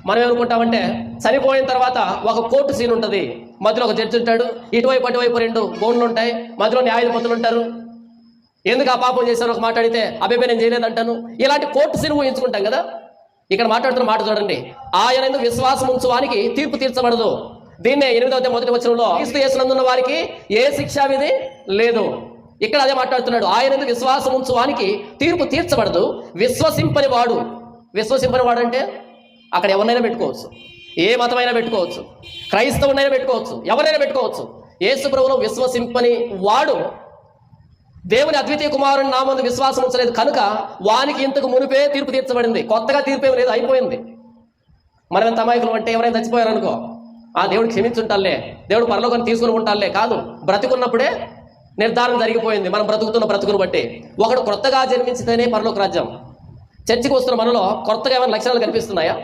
మనం ఏమనుకుంటామంటే చనిపోయిన తర్వాత ఒక కోర్టు సీన్ ఉంటుంది, మధ్యలో ఒక జడ్జి ఉంటాడు, ఇటువైపు అటువైపు 2 బోన్లు ఉంటాయి, మధ్యలో న్యాయాధిపతులు ఉంటారు. ఎందుకు ఆ పాపం చేశారు ఒక మాట్లాడితే అబ్బాయి నేను చేయలేదంటాను. ఇలాంటి కోర్టు సీన్ ఊహించుకుంటాం కదా. ఇక్కడ మాట్లాడుతున్న మాట చూడండి, ఆయన ఎందుకు విశ్వాసం ఉంచువానికి తీర్పు తీర్చబడదు. దీన్నే 8వ మొదటి వచనంలో క్రీస్తు యేసునందున్న వారికి ఏ శిక్షా విధి లేదు. ఇక్కడ అదే మాట్లాడుతున్నాడు, ఆయన ఎందుకు విశ్వాసం ఉంచువానికి తీర్పు తీర్చబడదు. విశ్వసింపని వాడు అంటే అక్కడ ఎవరినైనా పెట్టుకోవచ్చు, ఏ మతమైనా పెట్టుకోవచ్చు, క్రైస్తవునైనా పెట్టుకోవచ్చు, ఎవరైనా పెట్టుకోవచ్చు. యేసు ప్రభువును విశ్వసింపని వాడు దేవుని అద్వితీయ కుమారుని నామందు విశ్వాసం ఉంచలేదు కనుక వానికి ఇంతకు మునిపే తీర్పు తీర్చబడింది. కొత్తగా తీర్పు ఏమి లేదు, అయిపోయింది. మనం ఎంత అమాయకులు అంటే ఎవరైనా చచ్చిపోయారనుకో, ఆ దేవుడు క్షమించుంటాలే, దేవుడు పరలోకాన్ని తీసుకుని ఉంటాలే, కాదు, బ్రతికున్నప్పుడే నిర్ధారణ జరిగిపోయింది. మనం బ్రతుకుతున్న బ్రతుకును బట్టి. ఒకడు కొత్తగా జన్మించితేనే పరలోక రాజ్యం. చర్చికి వస్తున్న మనలో కొత్తగా ఏమైనా లక్షణాలు కనిపిస్తున్నాయా?